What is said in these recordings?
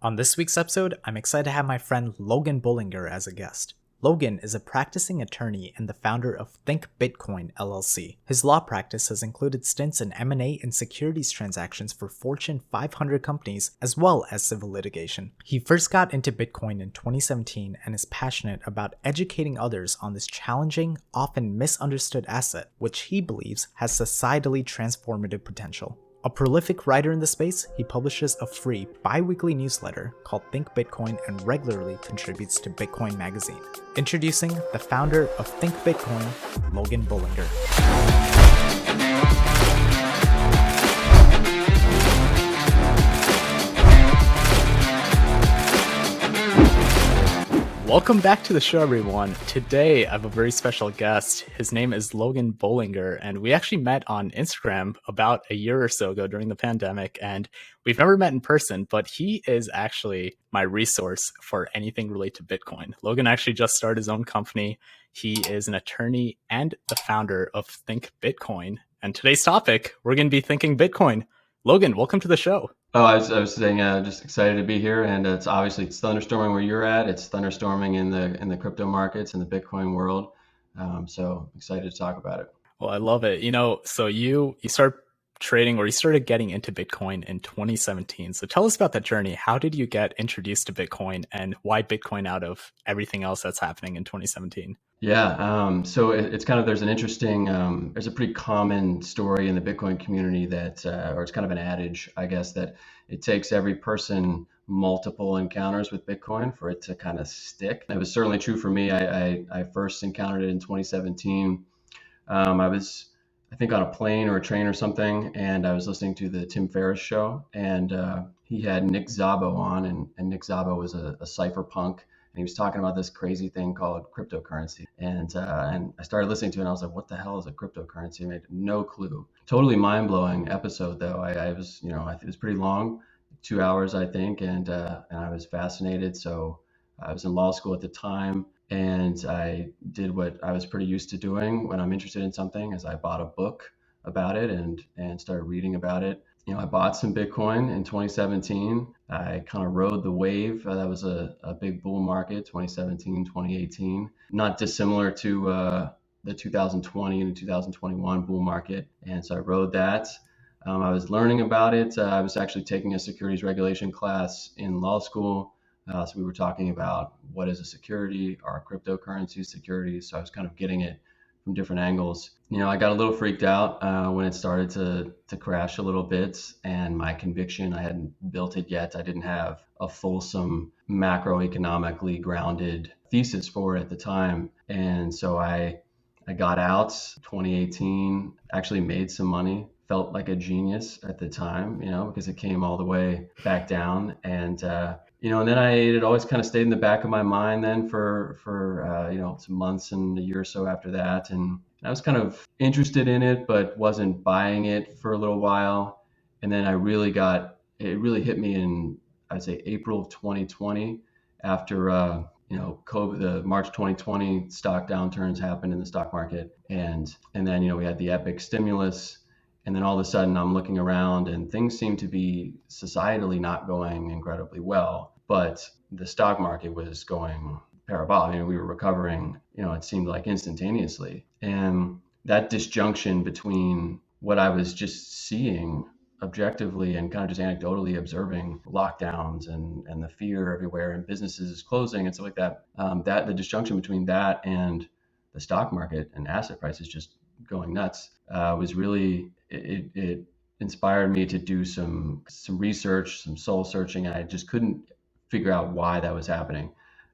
On this week's episode, I'm excited to have my friend Logan Bolinger as a guest. Logan is a practicing attorney and the founder of Think Bitcoin LLC. His law practice has included stints in M&A and securities transactions for Fortune 500 companies, as well as civil litigation. He first got into Bitcoin in 2017 and is passionate about educating others on this challenging, often misunderstood asset, which he believes has societally transformative potential. A prolific writer in the space, he publishes a free biweekly newsletter called Think Bitcoin and regularly contributes to Bitcoin Magazine. Introducing the founder of Think Bitcoin, Logan Bolinger. Welcome back to the show, everyone. Today, I have a very special guest. His name is Logan Bolinger, and we actually met on Instagram about a year or so ago during the pandemic, and we've never met in person, but he is actually my resource for anything related to Bitcoin. Logan actually just started his own company. He is an attorney and the founder of Think Bitcoin. And today's topic, we're going to be thinking Bitcoin. Logan, welcome to the show. Oh, I was saying, just excited to be here, and it's thunderstorming where you're at. It's thunderstorming in the crypto markets in the Bitcoin world. So excited to talk about it. Well, I love it. So you started trading, or you started getting into Bitcoin in 2017. So tell us about that journey. How did you get introduced to Bitcoin, and why Bitcoin out of everything else that's happening in 2017? Yeah, so it's kind of there's a pretty common story in the Bitcoin community that, or it's kind of an adage, I guess, that it takes every person multiple encounters with Bitcoin for it to kind of stick. It was certainly true for me. I first encountered it in 2017. I was, I think, on a plane or a train or something, and I was listening to the Tim Ferriss show, and he had Nick Szabo on, and Nick Szabo was a cypherpunk, and he was talking about this crazy thing called cryptocurrency. And I started listening to it, and I was like, what the hell is a cryptocurrency? I had no clue. Totally mind-blowing episode, though. I was, it was pretty long, 2 hours, I think, and I was fascinated. So I was in law school at the time, and I did what I was pretty used to doing when I'm interested in something, is I bought a book about it and started reading about it. I bought some Bitcoin in 2017. I kind of rode the wave. That was a big bull market, 2017, 2018. Not dissimilar to the 2020 and 2021 bull market. And so I rode that. I was learning about it. I was actually taking a securities regulation class in law school. So we were talking about what is a security, are cryptocurrency securities. So I was kind of getting it from different angles. I got a little freaked out when it started to crash a little bit, and my conviction, I hadn't built it yet. I didn't have a fulsome macroeconomically grounded thesis for it at the time. And so I got out 2018, actually made some money, felt like a genius at the time, because it came all the way back down. And then it had always kind of stayed in the back of my mind then for some months and a year or so after that. And I was kind of interested in it, but wasn't buying it for a little while. And then it really hit me in, I'd say, April of 2020 after, COVID, the March 2020 stock downturns happened in the stock market. And then, we had the epic stimulus. And then all of a sudden I'm looking around and things seem to be societally not going incredibly well, but the stock market was going parabolic. We were recovering, it seemed like instantaneously. And that disjunction between what I was just seeing objectively and kind of just anecdotally observing lockdowns and the fear everywhere and businesses closing and stuff like that, the disjunction between that and the stock market and asset prices just going nuts was really, it inspired me to do some research, some soul searching. I just couldn't figure out why that was happening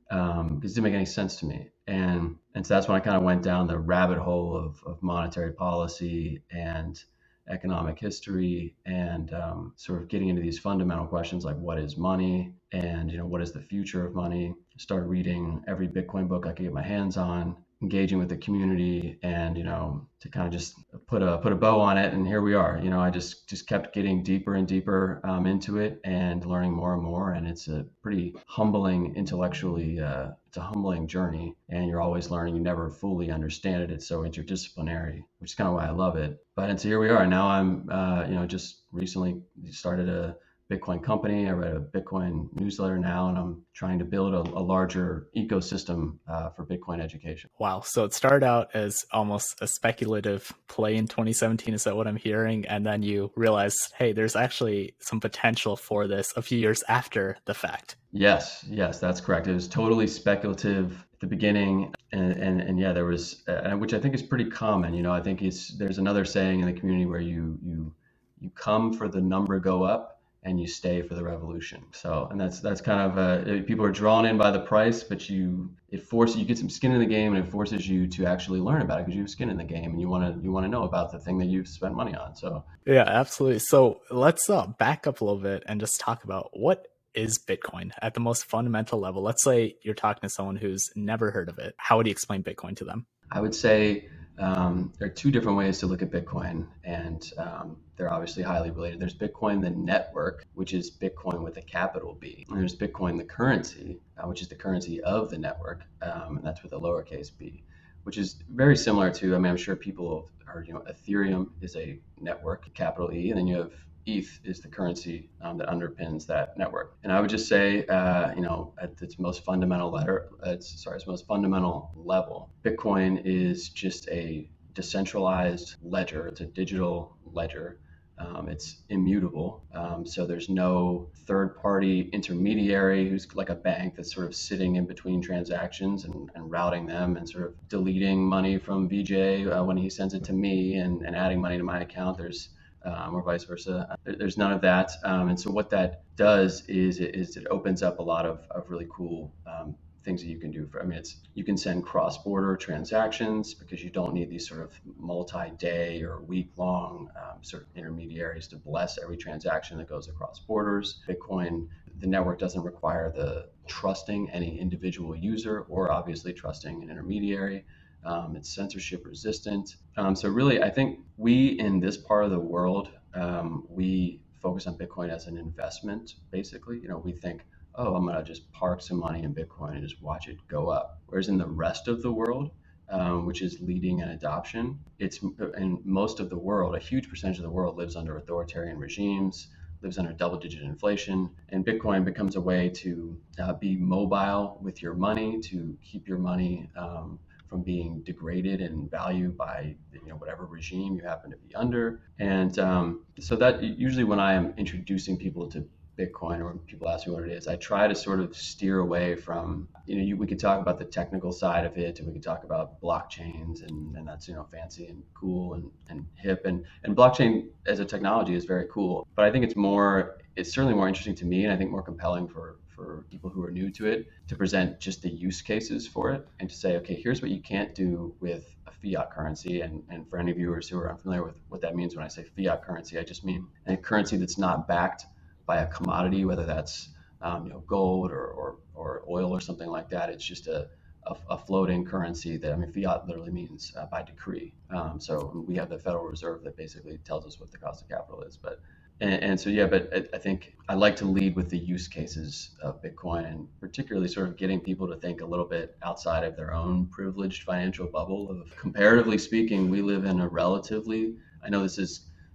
because it didn't make any sense to me. And so that's when I kind of went down the rabbit hole of monetary policy and economic history and sort of getting into these fundamental questions like what is money and what is the future of money. Started reading every Bitcoin book I could get my hands on, engaging with the community, and to kind of just put a bow on it. And here we are. I just kept getting deeper and deeper into it and learning more and more. And it's a pretty humbling intellectually. It's a humbling journey, and you're always learning. You never fully understand it. It's so interdisciplinary, which is kind of why I love it. And so here we are. Now I'm just recently started a Bitcoin company. I read a Bitcoin newsletter now, and I'm trying to build a larger ecosystem for Bitcoin education. Wow. So it started out as almost a speculative play in 2017. Is that what I'm hearing? And then you realized, hey, there's actually some potential for this a few years after the fact. Yes, that's correct. It was totally speculative at the beginning, and yeah, there was, which I think is pretty common. I think there's another saying in the community where you come for the number go up and you stay for the revolution. So, and that's kind of people are drawn in by the price, but you get some skin in the game, and it forces you to actually learn about it because you have skin in the game, and you want to know about the thing that you've spent money on. So Yeah, absolutely. So let's back up a little bit and just talk about what is Bitcoin at the most fundamental level. Let's say you're talking to someone who's never heard of it. How would you explain Bitcoin to them? I would say there are two different ways to look at Bitcoin, and they're obviously highly related. There's Bitcoin, the network, which is Bitcoin with a capital B. And there's Bitcoin, the currency, which is the currency of the network, and that's with a lowercase b, which is very similar to, I mean, I'm sure people are, Ethereum is a network, capital E, and then you have ETH is the currency that underpins that network. And I would just say, at its most fundamental its most fundamental level, Bitcoin is just a decentralized ledger. It's a digital ledger. It's immutable. So there's no third party intermediary who's like a bank that's sort of sitting in between transactions and routing them and sort of deleting money from VJ when he sends it to me and adding money to my account. Or vice versa. There's none of that. And so what that does is it opens up a lot of really cool things that you can do. You can send cross-border transactions because you don't need these sort of multi-day or week-long sort of intermediaries to bless every transaction that goes across borders. Bitcoin, the network doesn't require the trusting any individual user or obviously trusting an intermediary. It's censorship resistant. So really, I think we in this part of the world, we focus on Bitcoin as an investment. Basically, we think, oh, I'm gonna just park some money in Bitcoin and just watch it go up. Whereas in the rest of the world, which is leading an adoption, it's in most of the world, a huge percentage of the world lives under authoritarian regimes, lives under double-digit inflation, and Bitcoin becomes a way to be mobile with your money, to keep your money from being degraded in value by whatever regime you happen to be under. And so that usually when I am introducing people to Bitcoin, or when people ask me what it is, I try to sort of steer away from, we could talk about the technical side of it, and we could talk about blockchains, and that's, fancy and cool and hip. And blockchain as a technology is very cool. But I think it's certainly more interesting to me, and I think more compelling for people who are new to it, to present just the use cases for it and to say, okay, here's what you can't do with a fiat currency. And for any viewers who are unfamiliar with what that means when I say fiat currency, I just mean a currency that's not backed by a commodity, whether that's gold or oil or something like that. It's just a floating currency that, I mean, fiat literally means by decree. So we have the Federal Reserve that basically tells us what the cost of capital is. And so, yeah, but I think I like to lead with the use cases of Bitcoin, and particularly sort of getting people to think a little bit outside of their own privileged financial bubble. Of comparatively speaking, we live in a relatively, I know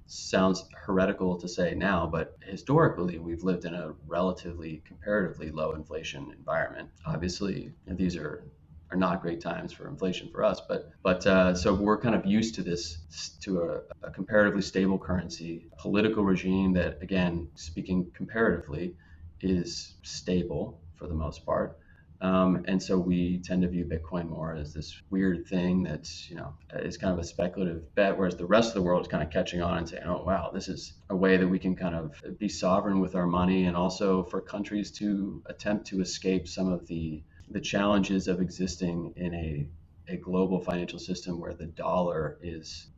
sounds heretical to say now, but historically we've lived in a relatively comparatively low inflation environment. Obviously, these are not great times for inflation for us, but so we're kind of used to a comparatively stable currency, political regime that, again, speaking comparatively, is stable for the most part. And so we tend to view Bitcoin more as this weird thing that's, is kind of a speculative bet, whereas the rest of the world is kind of catching on and saying, oh, wow, this is a way that we can kind of be sovereign with our money, and also for countries to attempt to escape some of the challenges of existing in a global financial system where the dollar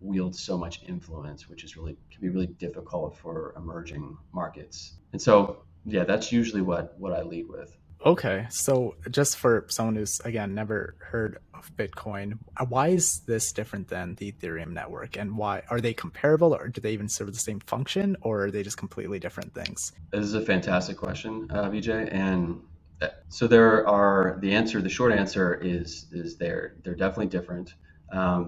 wields so much influence, which can be really difficult for emerging markets. And so, yeah, that's usually what I lead with. Okay, so just for someone who's again never heard of Bitcoin, why is this different than the Ethereum network, and why are they comparable, or do they even serve the same function, or are they just completely different things? This is a fantastic question, Vijay, and so the short answer is they're definitely different.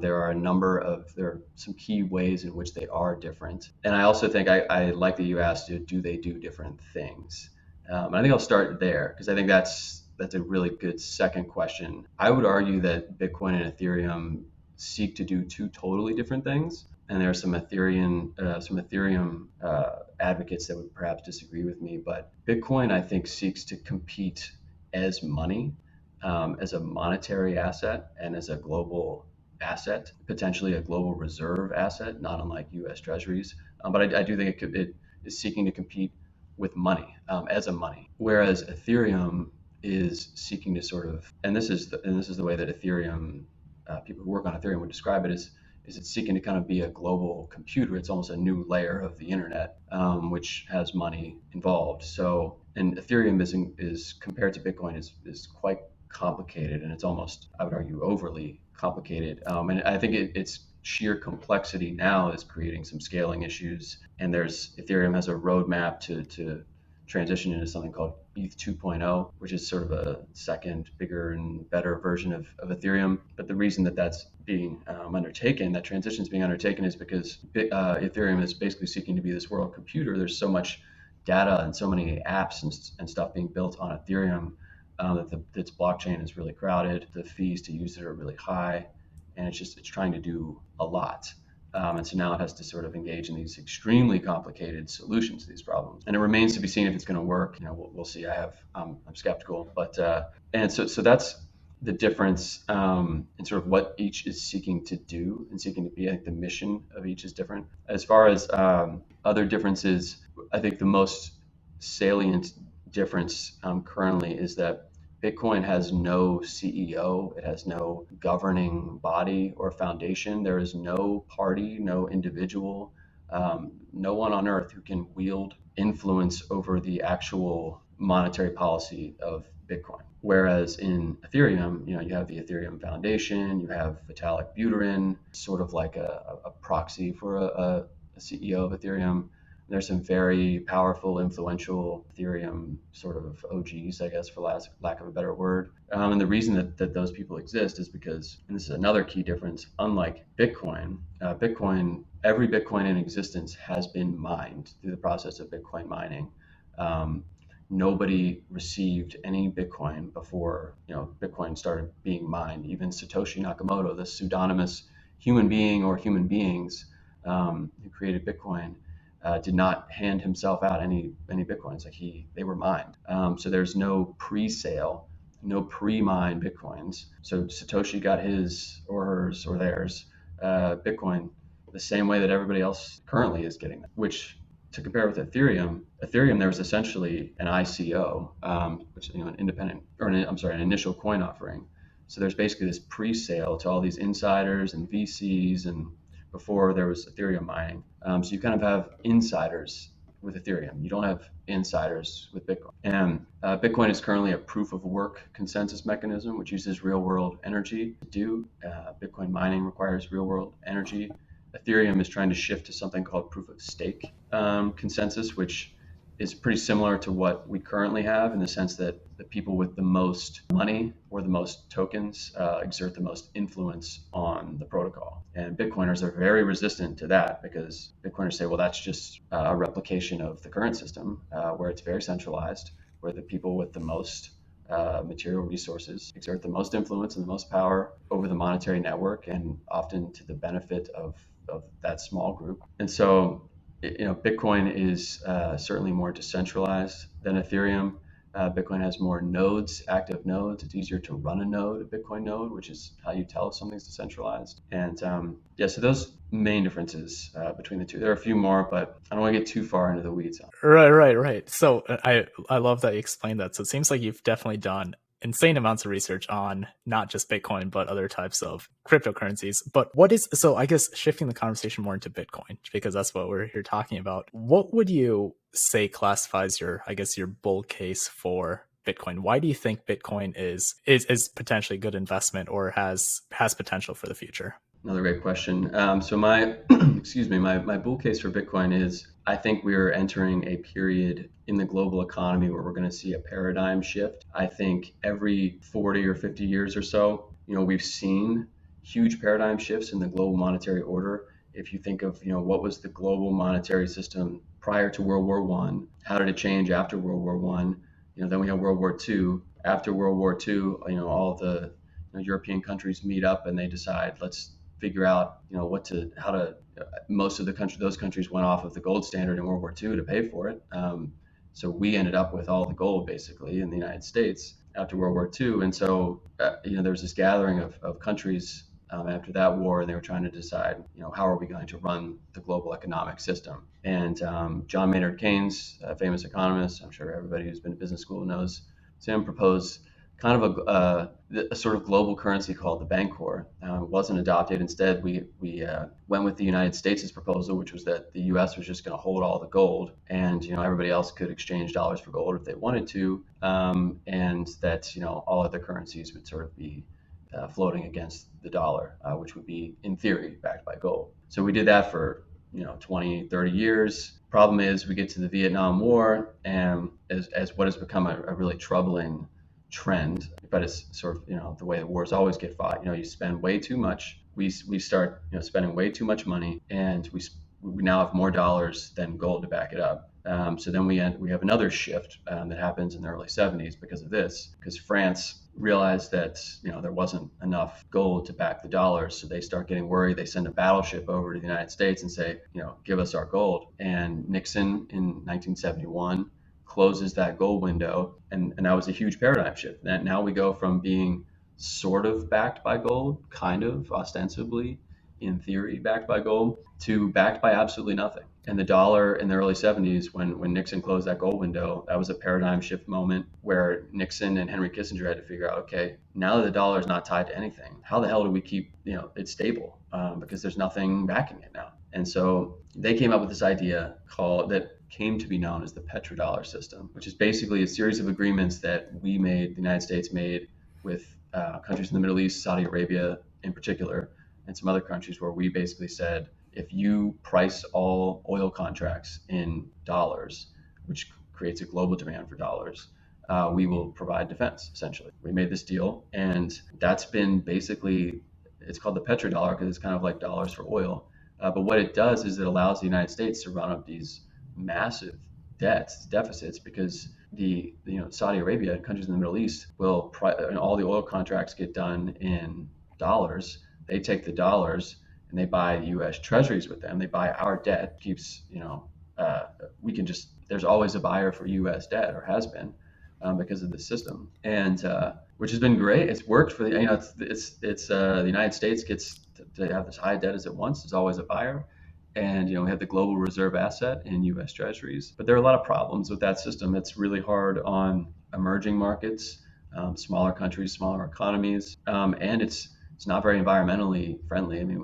There are some key ways in which they are different. And I also think I like that you asked, do they do different things? And I think I'll start there because I think that's a really good second question. I would argue that Bitcoin and Ethereum seek to do two totally different things. And there are some Ethereum advocates that would perhaps disagree with me, but Bitcoin, I think, seeks to compete as money, as a monetary asset, and as a global asset, potentially a global reserve asset, not unlike U.S. Treasuries. But I do think it is seeking to compete with money, as a money, whereas Ethereum is seeking to sort of, and this is the way that Ethereum people who work on Ethereum would describe it, is it's seeking to kind of be a global computer. It's almost a new layer of the internet, which has money involved. So, and Ethereum is compared to Bitcoin is quite complicated, and it's almost, I would argue, overly complicated. And I think its sheer complexity now is creating some scaling issues. And Ethereum has a roadmap to transition into something called ETH 2.0, which is sort of a second, bigger and better version of Ethereum. But the reason that that's being undertaken, that transition is being undertaken, is because Ethereum is basically seeking to be this world computer. There's so much data and so many apps and stuff being built on Ethereum that its blockchain is really crowded. The fees to use it are really high, and it's trying to do a lot. And so now it has to sort of engage in these extremely complicated solutions to these problems. And it remains to be seen if it's going to work. We'll see. I'm skeptical, but and so that's the difference in sort of what each is seeking to do and seeking to be. I think the mission of each is different. As far as other differences, I think the most salient difference currently is that Bitcoin has no CEO. It has no governing body or foundation. There is no party, no individual, no one on earth who can wield influence over the actual monetary policy of Bitcoin. Whereas in Ethereum, you have the Ethereum Foundation, you have Vitalik Buterin, sort of like a proxy for a CEO of Ethereum. There's some very powerful, influential Ethereum sort of OGs, I guess, for lack of a better word. And the reason that those people exist is because, and this is another key difference, unlike Bitcoin, every Bitcoin in existence has been mined through the process of Bitcoin mining. Nobody received any Bitcoin before Bitcoin started being mined. Even Satoshi Nakamoto, the pseudonymous human being or human beings who created Bitcoin, did not hand himself out any Bitcoins. They were mined. So there's no pre-sale, no pre-mined Bitcoins. So Satoshi got his or hers or theirs Bitcoin the same way that everybody else currently is getting them. Which, to compare with Ethereum, there was essentially an ICO, which an initial coin offering. So there's basically this pre-sale to all these insiders and VCs, and before there was Ethereum mining. So you kind of have insiders with Ethereum. You don't have insiders with Bitcoin. And Bitcoin is currently a proof of work consensus mechanism, which uses real world energy to do. Bitcoin mining requires real world energy. Ethereum is trying to shift to something called proof of stake consensus, which is pretty similar to what we currently have, in the sense that the people with the most money or the most tokens exert the most influence on the protocol. And Bitcoiners are very resistant to that, because Bitcoiners say, well, that's just a replication of the current system where it's very centralized, where the people with the most material resources exert the most influence and the most power over the monetary network, and often to the benefit of that small group. And so Bitcoin is certainly more decentralized than Ethereum. Bitcoin has more nodes, active nodes. It's easier to run a node, a Bitcoin node, which is how you tell if something's decentralized. And so those main differences between the two. There are a few more, but I don't want to get too far into the weeds. Right. So I love that you explained that. So it seems like you've definitely done insane amounts of research on not just Bitcoin, but other types of cryptocurrencies. But I guess shifting the conversation more into Bitcoin, because that's what we're here talking about. What would you say classifies your bull case for Bitcoin? Why do you think Bitcoin is potentially a good investment, or has potential for the future? Another great question. So my my bull case for Bitcoin is, I think we're entering a period in the global economy where we're going to see a paradigm shift. I think every 40 or 50 years or so, we've seen huge paradigm shifts in the global monetary order. If you think of, what was the global monetary system prior to World War One, how did it change after World War One? Then we have World War Two. After World War Two, all of the European countries meet up and they decide, let's figure out, how to. Most of those countries went off of the gold standard in World War Two to pay for it. So we ended up with all the gold basically in the United States after World War II. And so, there was this gathering of countries after that war, and they were trying to decide, how are we going to run the global economic system? And John Maynard Keynes, a famous economist, I'm sure everybody who's been to business school knows, Tim proposed kind of a sort of global currency called the Bancor. Wasn't adopted. Instead, we went with the United States' proposal, which was that the U.S. was just going to hold all the gold, and everybody else could exchange dollars for gold if they wanted to, and that all other currencies would sort of be floating against the dollar, which would be in theory backed by gold. So we did that for 20, 30 years. Problem is, we get to the Vietnam War, and as what has become a really troubling trend, but it's sort of the way the wars always get fought. You spend way too much. We start spending way too much money, and we now have more dollars than gold to back it up. So then we have another shift that happens in the early 70s because of this, because France realized that there wasn't enough gold to back the dollars, so they start getting worried. They send a battleship over to the United States and say, give us our gold. And Nixon in 1971 closes that gold window, and that was a huge paradigm shift. That now we go from being sort of backed by gold, kind of ostensibly, in theory, backed by gold, to backed by absolutely nothing. And the dollar in the early 70s, when Nixon closed that gold window, that was a paradigm shift moment where Nixon and Henry Kissinger had to figure out, okay, now that the dollar is not tied to anything, how the hell do we keep it stable? Because there's nothing backing it now. And so they came up with this idea that came to be known as the petrodollar system, which is basically a series of agreements that the United States made with countries in the Middle East, Saudi Arabia in particular, and some other countries, where we basically said, if you price all oil contracts in dollars, which creates a global demand for dollars, we will provide defense, essentially. We made this deal, and that's been basically, it's called the petrodollar because it's kind of like dollars for oil. But what it does is it allows the United States to run up these massive deficits, because Saudi Arabia and countries in the Middle East and all the oil contracts get done in dollars. They take the dollars and they buy U.S. treasuries with them. They buy our debt. There's always a buyer for U.S. debt, or has been, because of the system, and which has been great. It's worked for the United States gets to have as high debt as it wants. There's always a buyer. And we have the global reserve asset in U.S. treasuries. But there are a lot of problems with that system. It's really hard on emerging markets, smaller countries, smaller economies, and it's not very environmentally friendly. I mean,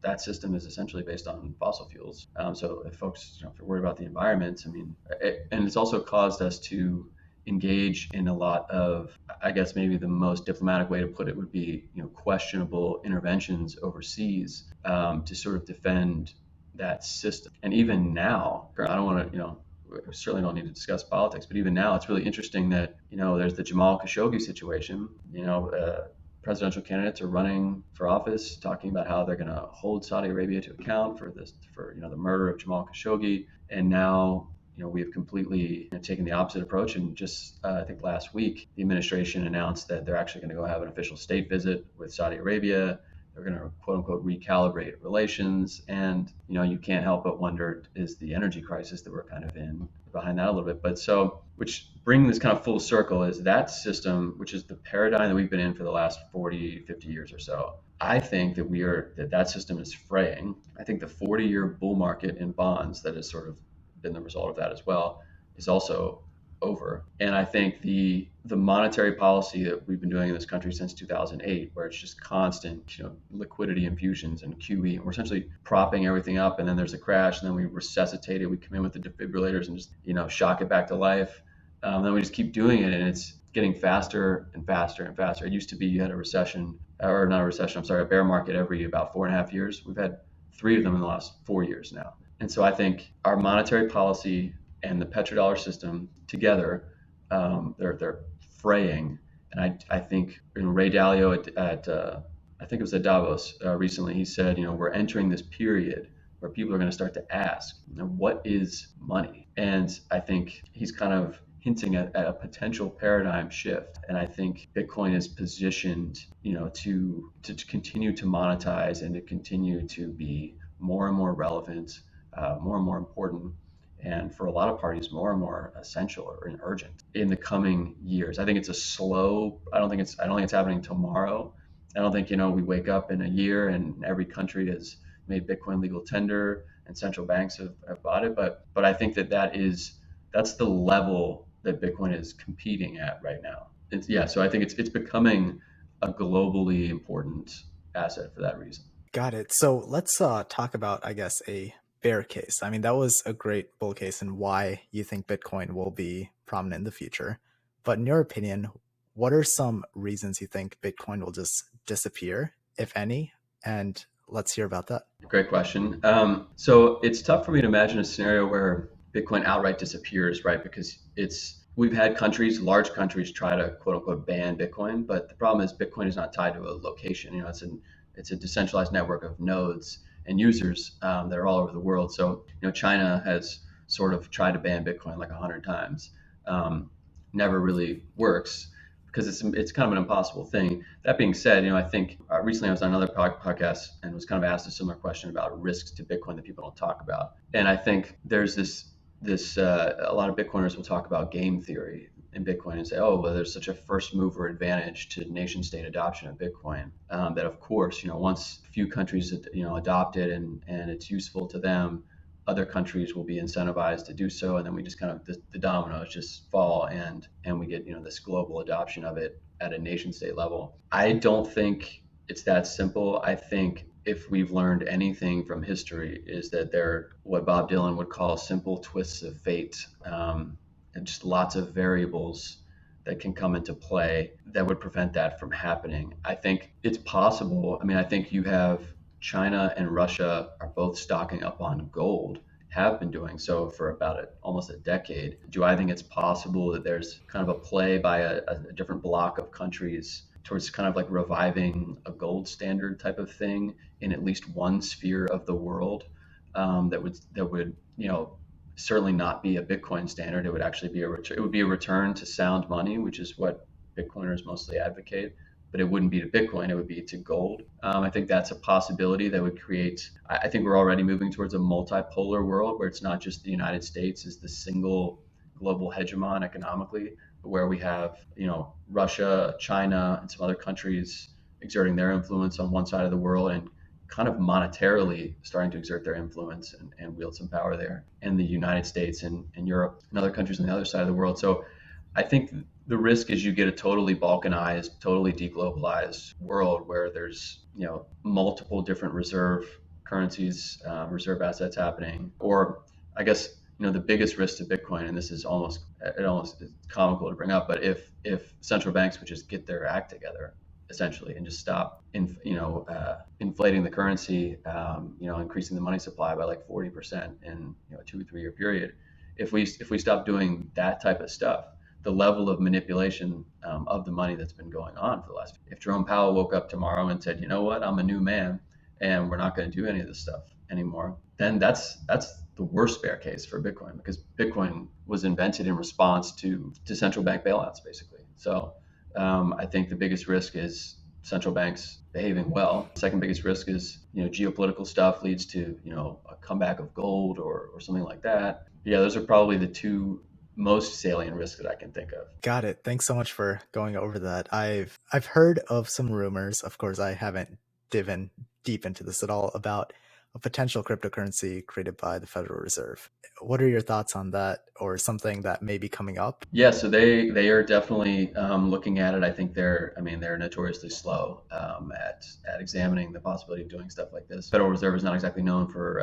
that system is essentially based on fossil fuels. So if folks, if you're worried about the environment, and it's also caused us to engage in a lot of, I guess maybe the most diplomatic way to put it would be, questionable interventions overseas, to sort of defend that system. And even now, I don't want to, we certainly don't need to discuss politics, but even now, it's really interesting that, there's the Jamal Khashoggi situation. Presidential candidates are running for office talking about how they're going to hold Saudi Arabia to account for the murder of Jamal Khashoggi. And now, we have completely taken the opposite approach. And just, I think last week, the administration announced that they're actually going to go have an official state visit with Saudi Arabia. They're going to, quote unquote, recalibrate relations. And, you can't help but wonder, is the energy crisis that we're kind of in behind that a little bit? But so, which bring this kind of full circle, is that system, which is the paradigm that we've been in for the last 40, 50 years or so. I think that system is fraying. I think the 40-year bull market in bonds that has sort of been the result of that as well is also over. And I think the monetary policy that we've been doing in this country since 2008, where it's just constant, liquidity infusions and QE, and we're essentially propping everything up, and then there's a crash, and then we resuscitate it. We come in with the defibrillators and just, shock it back to life. Then we just keep doing it, and it's getting faster and faster and faster. It used to be you had a bear market every about 4.5 years. We've had 3 of them in the last 4 years now. And so I think our monetary policy and the petrodollar system together, they're fraying. And I think Ray Dalio at I think it was at Davos recently. He said, we're entering this period where people are going to start to ask, what is money? And I think he's kind of hinting at a potential paradigm shift. And I think Bitcoin is positioned, to continue to monetize and to continue to be more and more relevant, more and more important, and for a lot of parties, more and more essential or urgent in the coming years. I think it's a slow. I don't think it's happening tomorrow. I don't think, we wake up in a year and every country has made Bitcoin legal tender and central banks have bought it. But I think that's the level that Bitcoin is competing at right now. So I think it's becoming a globally important asset for that reason. Got it. So let's talk about, I guess, a bear case. I mean, that was a great bull case and why you think Bitcoin will be prominent in the future. But in your opinion, what are some reasons you think Bitcoin will just disappear, if any? And let's hear about that. Great question. So it's tough for me to imagine a scenario where Bitcoin outright disappears, right? Because we've had large countries, try to quote unquote ban Bitcoin, but the problem is Bitcoin is not tied to a location. It's a decentralized network of nodes and users that are all over the world. So China has sort of tried to ban Bitcoin like 100 times, never really works because it's kind of an impossible thing. That being said, I think recently I was on another podcast and was kind of asked a similar question about risks to Bitcoin that people don't talk about. And I think there's this a lot of Bitcoiners will talk about game theory in Bitcoin and say, oh, well, there's such a first mover advantage to nation state adoption of Bitcoin that of course, once a few countries adopt it and it's useful to them, other countries will be incentivized to do so, and then we just kind of the dominoes just fall and we get this global adoption of it at a nation state level. I don't think it's that simple. I think if we've learned anything from history is that they're what Bob Dylan would call simple twists of fate, and just lots of variables that can come into play that would prevent that from happening. I think it's possible. I mean, I think you have China and Russia are both stocking up on gold, have been doing so for about almost a decade. Do I think it's possible that there's kind of a play by a different block of countries towards kind of like reviving a gold standard type of thing in at least one sphere of the world, that would certainly not be a Bitcoin standard. It would actually be it would be a return to sound money, which is what Bitcoiners mostly advocate. But it wouldn't be to Bitcoin; it would be to gold. I think that's a possibility that would create. I think we're already moving towards a multipolar world where it's not just the United States is the single global hegemon economically, but where we have Russia, China, and some other countries exerting their influence on one side of the world and kind of monetarily starting to exert their influence and wield some power there, and the United States and Europe and other countries on the other side of the world. So I think the risk is you get a totally balkanized, totally deglobalized world where there's multiple different reserve currencies, reserve assets happening. Or I guess the biggest risk to Bitcoin, and this is almost is comical to bring up, but if central banks would just get their act together essentially and just stop inflating the currency, increasing the money supply by like 40% in a 2 or 3 year period. If we stop doing that type of stuff, the level of manipulation of the money that's been going on for the last. If Jerome Powell woke up tomorrow and said, you know what, I'm a new man, and we're not going to do any of this stuff anymore, then that's the worst bear case for Bitcoin, because Bitcoin was invented in response to central bank bailouts, basically. So I think the biggest risk is central banks behaving well. The second biggest risk is geopolitical stuff leads to a comeback of gold or something like that. Yeah, those are probably the two most salient risks that I can think of. Got it. Thanks so much for going over that. I've heard of some rumors. Of course, I haven't dived deep into this at all about a potential cryptocurrency created by the Federal Reserve. What are your thoughts on that, or something that may be coming up? Yeah, so they are definitely looking at it. I think they're notoriously slow at examining the possibility of doing stuff like this. Federal Reserve is not exactly known for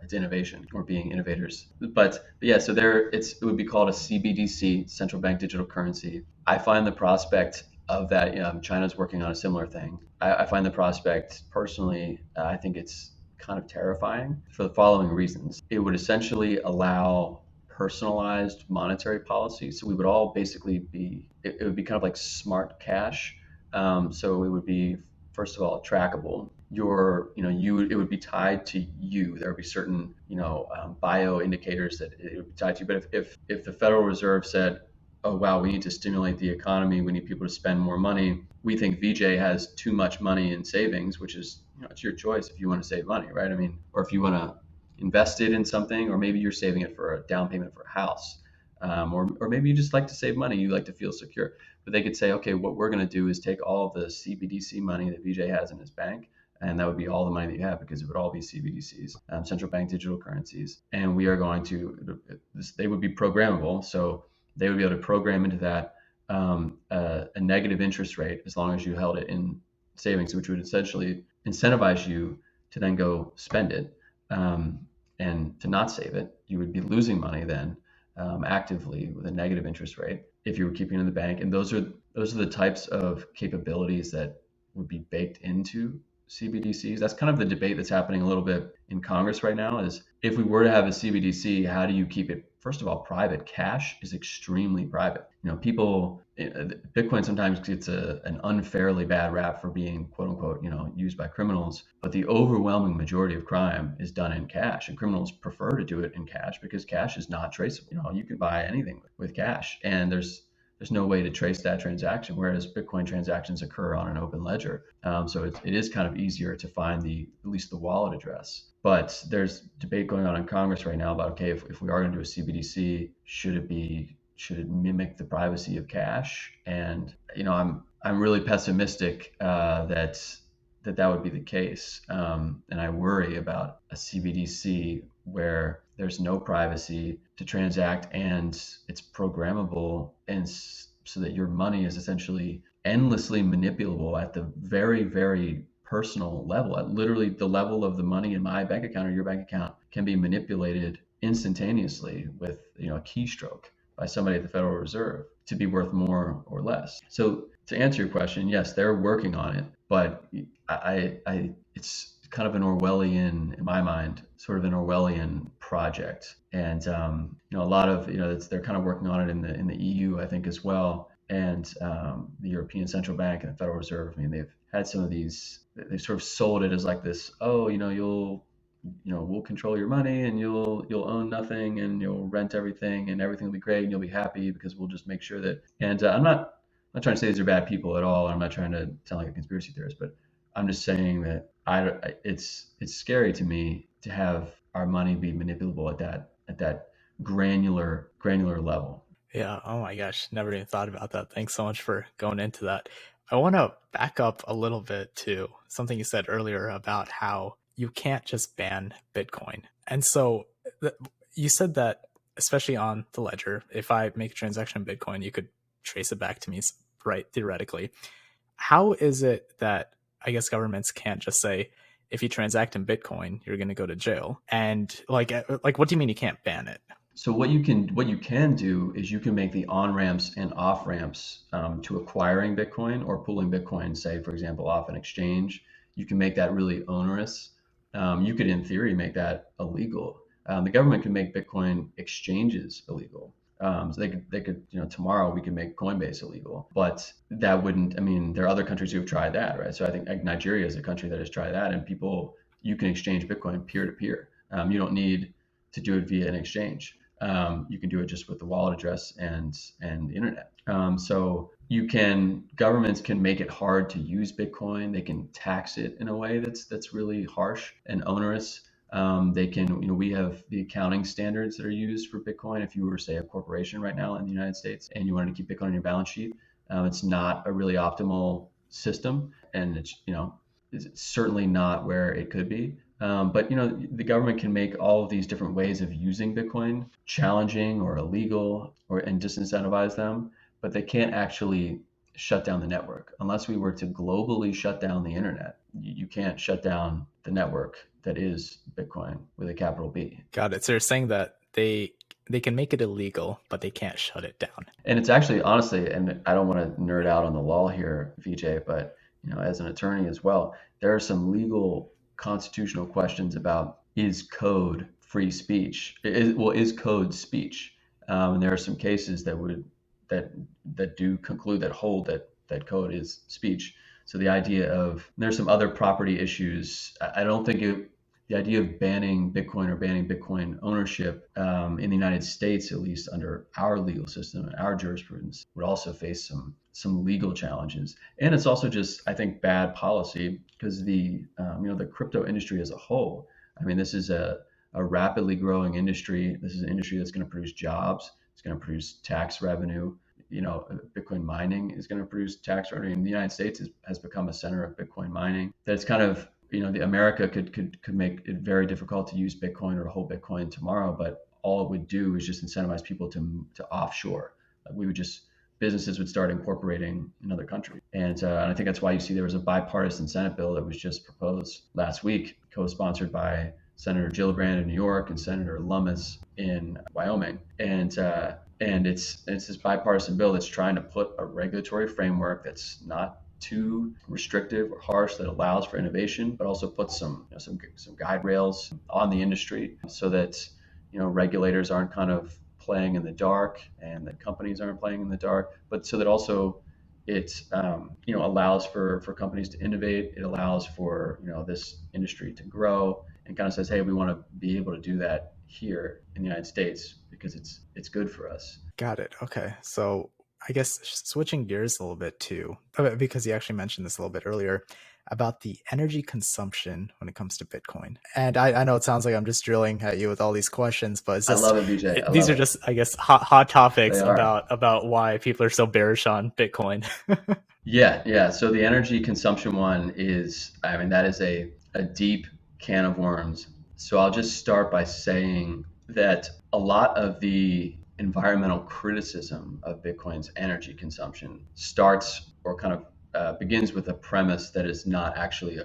its innovation or being innovators, but yeah, so it would be called a CBDC, central bank digital currency. I find the prospect of that. China's working on a similar thing. I find the prospect personally. I think it's kind of terrifying for the following reasons. It would essentially allow personalized monetary policy. So we would all basically it would be kind of like smart cash. So it would be first of all, trackable. It would be tied to you. There would be certain, bio indicators that it would be tied to. But if the Federal Reserve said, oh, wow, we need to stimulate the economy, we need people to spend more money, we think VJ has too much money in savings, which is, it's your choice if you want to save money, right? I mean, or if you want to invest it in something, or maybe you're saving it for a down payment for a house. Or maybe you just like to save money, you like to feel secure. But they could say, okay, what we're going to do is take all of the CBDC money that VJ has in his bank, and that would be all the money that you have because it would all be CBDCs, central bank digital currencies. And we are going to, they would be programmable. So they would be able to program into that a negative interest rate as long as you held it in savings, which would essentially incentivize you to then go spend it, and to not save it. You would be losing money then, actively with a negative interest rate if you were keeping it in the bank. And those are the types of capabilities that would be baked into CBDCs. That's kind of the debate that's happening a little bit in Congress right now, is if we were to have a CBDC, how do you keep it, first of all, private? Cash is extremely private. People, Bitcoin sometimes gets an unfairly bad rap for being, quote unquote, used by criminals, but the overwhelming majority of crime is done in cash, and criminals prefer to do it in cash because cash is not traceable. You can buy anything with cash, and there's no way to trace that transaction, whereas Bitcoin transactions occur on an open ledger. So it is kind of easier to find at least the wallet address. But there's debate going on in Congress right now about, okay, if we are going to do a CBDC, should it mimic the privacy of cash? And I'm really pessimistic that would be the case. And I worry about a CBDC where there's no privacy to transact, and it's programmable, and so that your money is essentially endlessly manipulable at the very, very personal level. At literally the level of the money in my bank account or your bank account can be manipulated instantaneously with a keystroke by somebody at the Federal Reserve to be worth more or less. So to answer your question, yes, they're working on it, but it's kind of an Orwellian, in my mind, sort of an Orwellian project. And a lot of they're kind of working on it in the EU, I think, as well, and the European Central Bank and the Federal Reserve. I mean, they've had some of these. They sort of sold it as like this. Oh, we'll control your money, and you'll own nothing, and you'll rent everything, and everything will be great, and you'll be happy because we'll just make sure that. And I'm not trying to say these are bad people at all. I'm not trying to sound like a conspiracy theorist, but I'm just saying that it's scary to me to have our money be manipulable at that granular level. Yeah, oh my gosh, never even thought about that. Thanks so much for going into that. I want to back up a little bit to something you said earlier about how you can't just ban Bitcoin. And so you said that, especially on the ledger, if I make a transaction in Bitcoin, you could trace it back to me, right? Theoretically. How is it that I guess governments can't just say, if you transact in Bitcoin, you're going to go to jail? And what do you mean you can't ban it? So what you can do is you can make the on ramps and off ramps, to acquiring Bitcoin or pulling Bitcoin, say for example, off an exchange. You can make that really onerous. You could, in theory, make that illegal. The government can make Bitcoin exchanges illegal. So they could, tomorrow we can make Coinbase illegal, but that wouldn't. I mean, there are other countries who have tried that, right? So I think, like, Nigeria is a country that has tried that, and you can exchange Bitcoin peer to peer. You don't need to do it via an exchange. You can do it just with the wallet address and the internet. So governments can make it hard to use Bitcoin. They can tax it in a way that's really harsh and onerous. They can, we have the accounting standards that are used for Bitcoin. If you were, say, a corporation right now in the United States and you wanted to keep Bitcoin on your balance sheet, it's not a really optimal system, and it's certainly not where it could be. But the government can make all of these different ways of using Bitcoin challenging or illegal, and disincentivize them, but they can't actually shut down the network. Unless we were to globally shut down the internet, you can't shut down the network that is Bitcoin with a capital B. Got it. So you're saying that they can make it illegal, but they can't shut it down. And it's actually, honestly, and I don't want to nerd out on the law here, VJ, but as an attorney as well, there are some legal constitutional questions about, is code free speech? Is code speech? And there are some cases that do conclude, that hold that code is speech. So the idea of there's some other property issues. I don't think the idea of banning Bitcoin or banning Bitcoin ownership in the United States, at least under our legal system and our jurisprudence, would also face some legal challenges. And it's also just, I think, bad policy because the crypto industry as a whole. I mean, this is a rapidly growing industry. This is an industry that's going to produce jobs. It's going to produce tax revenue. Bitcoin mining is going to produce tax revenue. And the United States has become a center of Bitcoin mining. That's kind of, the America could make it very difficult to use Bitcoin or to hold Bitcoin tomorrow, but all it would do is just incentivize people to offshore. We would just businesses would start incorporating in other countries, and I think that's why you see there was a bipartisan Senate bill that was just proposed last week, co-sponsored by Senator Gillibrand in New York and Senator Lummis in Wyoming, and it's this bipartisan bill that's trying to put a regulatory framework that's not too restrictive or harsh, that allows for innovation, but also puts some guide rails on the industry so that regulators aren't kind of playing in the dark and that companies aren't playing in the dark, but so that also it allows for companies to innovate. It allows for this industry to grow, and kind of says, hey, we want to be able to do that here in the United States because it's good for us. Got it. Okay. So I guess switching gears a little bit too, because you actually mentioned this a little bit earlier about the energy consumption when it comes to Bitcoin. And I know it sounds like I'm just drilling at you with all these questions, but it's I just love it, BJ. I these love are it. just, I guess, hot They topics are. about why people are so bearish on Bitcoin. Yeah, yeah. So the energy consumption one is, I mean, that is a deep can of worms. So I'll just start by saying that a lot of the environmental criticism of Bitcoin's energy consumption starts or kind of begins with a premise that is not actually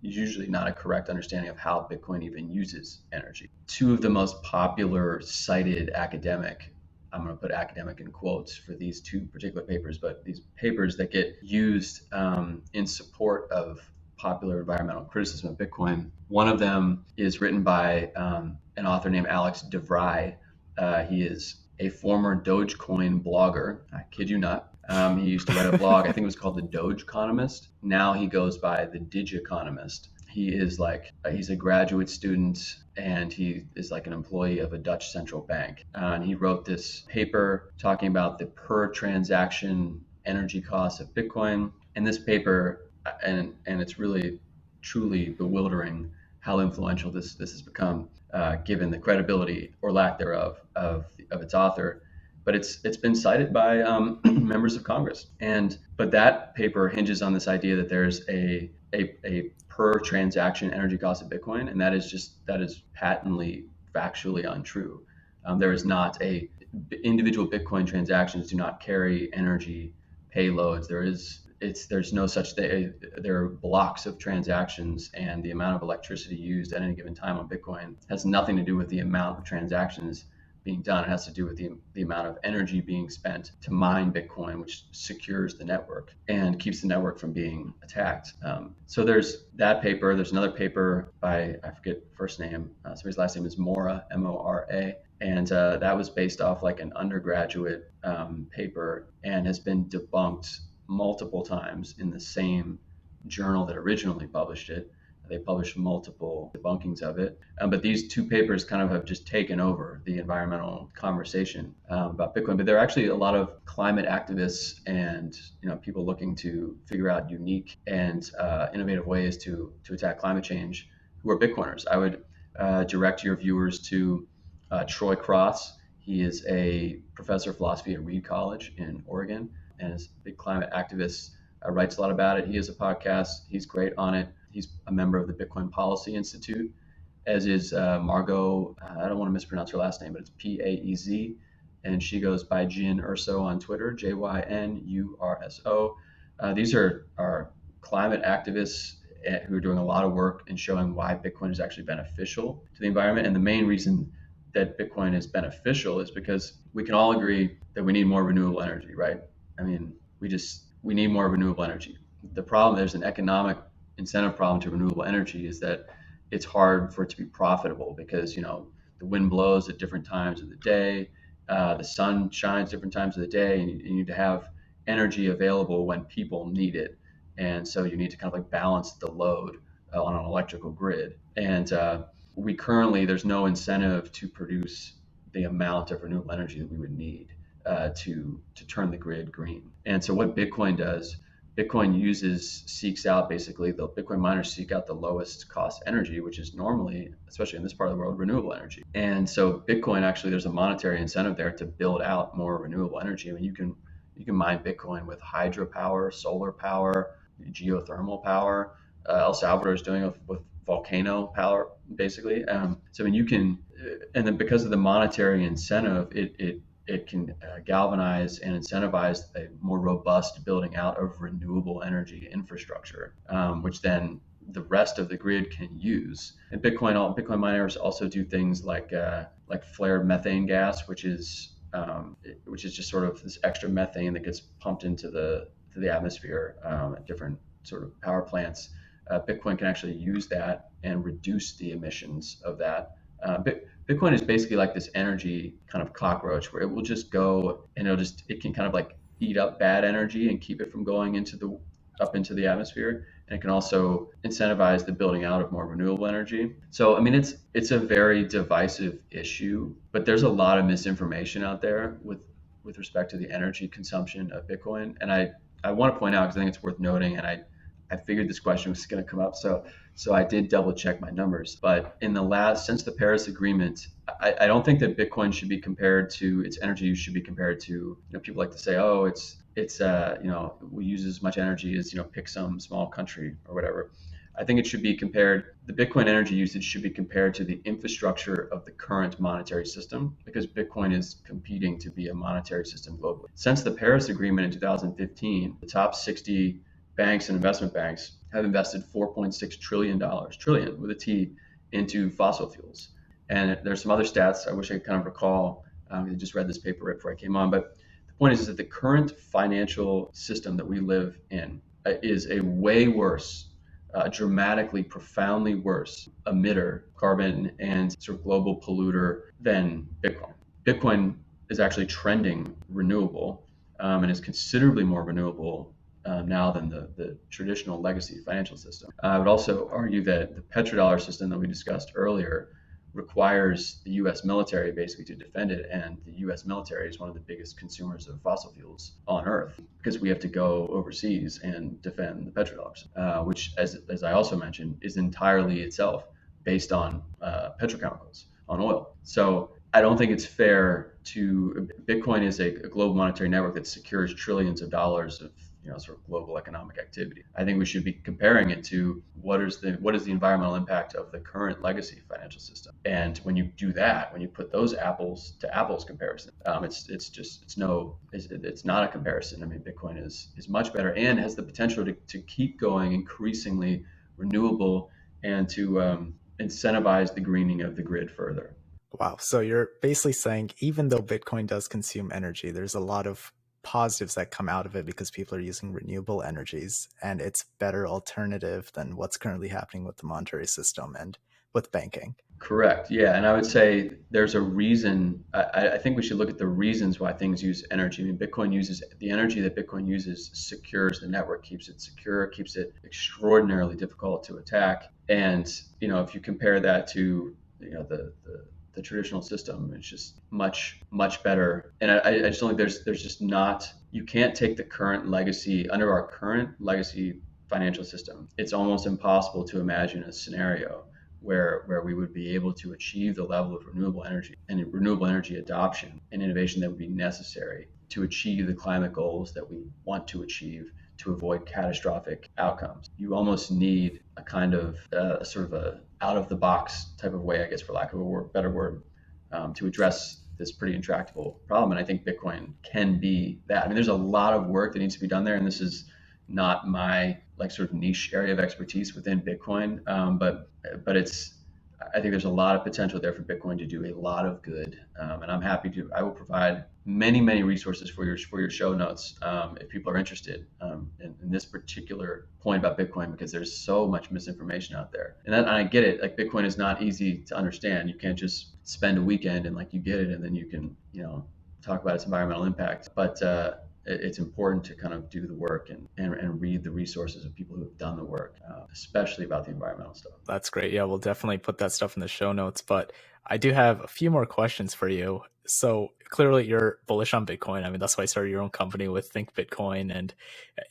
usually not a correct understanding of how Bitcoin even uses energy. Two of the most popular cited academic, I'm going to put academic in quotes for these two particular papers, but these papers that get used in support of popular environmental criticism of Bitcoin. One of them is written by an author named Alex DeVry. He is a former Dogecoin blogger. I kid you not. He used to write a blog. I think it was called the Doge Economist. Now he goes by the Digiconomist. He is he's a graduate student and he is like an employee of a Dutch central bank. And he wrote this paper talking about the per transaction energy costs of Bitcoin. And this paper, and it's really truly bewildering how influential this has become, given the credibility or lack thereof of its author. But it's been cited by members of Congress, but that paper hinges on this idea that there's a per transaction energy cost of Bitcoin, and that is patently factually untrue. There is not a individual Bitcoin transactions do not carry energy payloads. There's no such thing. There are blocks of transactions, and the amount of electricity used at any given time on Bitcoin has nothing to do with the amount of transactions being done. It has to do with the amount of energy being spent to mine Bitcoin, which secures the network and keeps the network from being attacked. So there's that paper. There's another paper by, I forget first name. Somebody's last name is Mora, Mora. And that was based off like an undergraduate paper and has been debunked multiple times in the same journal that originally published it. They published multiple debunkings of it. But these two papers kind of have just taken over the environmental conversation about Bitcoin. But there are actually a lot of climate activists and people looking to figure out unique and innovative ways to attack climate change who are Bitcoiners. I would direct your viewers to Troy Cross. He is a professor of philosophy at Reed College in Oregon and is a big climate activist. Writes a lot about it. He has a podcast. He's great on it. He's a member of the Bitcoin Policy Institute, as is Margot. I don't want to mispronounce her last name, but it's Paez, and she goes by Jyn Urso on Twitter, Jynurso. These are climate activists who are doing a lot of work in showing why Bitcoin is actually beneficial to the environment. And the main reason that Bitcoin is beneficial is because we can all agree that we need more renewable energy, right? I mean, we need more renewable energy. The problem, there's an economic incentive problem to renewable energy, is that it's hard for it to be profitable because the wind blows at different times of the day, the sun shines different times of the day, and you need to have energy available when people need it. and so you need to kind of like balance the load on an electrical grid. And we currently, there's no incentive to produce the amount of renewable energy that we would need to turn the grid green. And so what Bitcoin does, seeks out basically, the Bitcoin miners seek out the lowest cost energy, which is normally, especially in this part of the world, renewable energy. And so Bitcoin, actually, there's a monetary incentive there to build out more renewable energy. I mean, you can mine Bitcoin with hydropower, solar power, geothermal power. El Salvador is doing it with volcano power, basically. So I mean, you can, and then because of the monetary incentive, it can galvanize and incentivize a more robust building out of renewable energy infrastructure, which then the rest of the grid can use. And Bitcoin miners also do things like flared methane gas, which is just sort of this extra methane that gets pumped into the atmosphere at different sort of power plants. Bitcoin can actually use that and reduce the emissions of that. Bitcoin is basically like this energy kind of cockroach, where it will just go and it can kind of like eat up bad energy and keep it from going up into the atmosphere. And it can also incentivize the building out of more renewable energy. So I mean, it's a very divisive issue, but there's a lot of misinformation out there with respect to the energy consumption of Bitcoin. And I want to point out, because I think it's worth noting, and I figured this question was going to come up, so I did double check my numbers. But since the Paris Agreement, I don't think that Bitcoin should be compared to, its energy use should be compared to, people like to say, oh, we use as much energy as, pick some small country or whatever. I think it should be compared, the Bitcoin energy usage should be compared to the infrastructure of the current monetary system, because Bitcoin is competing to be a monetary system globally. Since the Paris Agreement in 2015, the top 60 banks and investment banks have invested $4.6 trillion, trillion with a T, into fossil fuels. And there's some other stats I wish I could kind of recall. I just read this paper right before I came on. But the point is that the current financial system that we live in is a way worse, dramatically, profoundly worse emitter, carbon and sort of global polluter than Bitcoin. Bitcoin is actually trending renewable, and is considerably more renewable now than the traditional legacy financial system. I would also argue that the petrodollar system that we discussed earlier requires the U.S. military basically to defend it, and the U.S. military is one of the biggest consumers of fossil fuels on Earth, because we have to go overseas and defend the petrodollar, which, as I also mentioned, is entirely itself based on petrochemicals, on oil. So I don't think it's fair to, Bitcoin is a global monetary network that secures trillions of dollars of sort of global economic activity. I think we should be comparing it to what is the environmental impact of the current legacy financial system. And when you do that, when you put those apples to apples comparison, it's not a comparison. I mean, Bitcoin is much better and has the potential to keep going increasingly renewable, and to incentivize the greening of the grid further. Wow. So you're basically saying even though Bitcoin does consume energy, there's a lot of positives that come out of it because people are using renewable energies, and it's better alternative than what's currently happening with the monetary system and with banking. Correct. Yeah. And I would say there's a reason. I think we should look at the reasons why things use energy. I mean, the energy that Bitcoin uses secures the network, keeps it secure, keeps it extraordinarily difficult to attack. And, if you compare that to, the traditional system, it's just much, much better. And I just don't think there's just not, you can't take the current legacy, under our current legacy financial system. It's almost impossible to imagine a scenario where we would be able to achieve the level of renewable energy and renewable energy adoption and innovation that would be necessary to achieve the climate goals that we want to achieve, to avoid catastrophic outcomes. You almost need a kind of sort of a out of the box type of way, I guess, for lack of a better word, to address this pretty intractable problem. And I think Bitcoin can be that. I mean, there's a lot of work that needs to be done there, and this is not my sort of niche area of expertise within Bitcoin, but I think there's a lot of potential there for Bitcoin to do a lot of good, and I will provide many resources for your show notes, if people are interested, in this particular point about Bitcoin, because there's so much misinformation out there, and I get it. Like, Bitcoin is not easy to understand. You can't just spend a weekend and you get it and then you can talk about its environmental impact, but it's important to kind of do the work and read the resources of people who have done the work, especially about the environmental stuff. That's great. Yeah, we'll definitely put that stuff in the show notes. But I do have a few more questions for you. So clearly you're bullish on Bitcoin. I mean, that's why I started your own company with Think Bitcoin,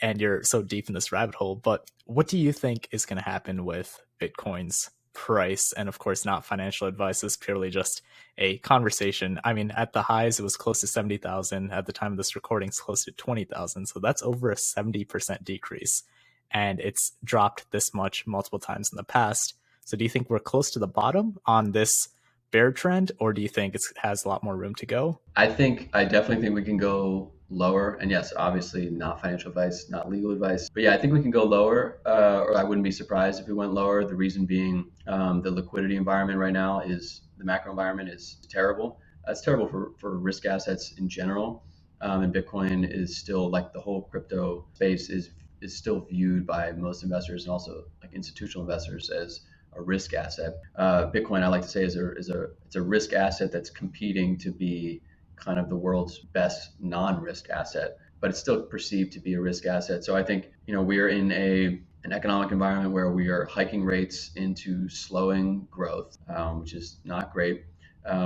and you're so deep in this rabbit hole. But what do you think is going to happen with Bitcoin's price? And of course, not financial advice. This is purely just a conversation. I mean, at the highs, it was close to 70,000. At the time of this recording, it's close to 20,000. So that's over a 70% decrease, and it's dropped this much multiple times in the past. So do you think we're close to the bottom on this bear trend, or do you think it has a lot more room to go? I definitely think we can go lower. And yes, obviously not financial advice, not legal advice. But yeah, I think we can go lower, or I wouldn't be surprised if we went lower. The reason being, the liquidity environment right now is the macro environment is terrible. It's terrible for risk assets in general. And Bitcoin is still, like the whole crypto space is still viewed by most investors and also like institutional investors as a risk asset. Bitcoin, I like to say, it's a risk asset that's competing to be kind of the world's best non-risk asset, but it's still perceived to be a risk asset. So I think we're in an economic environment where we are hiking rates into slowing growth, which is not great.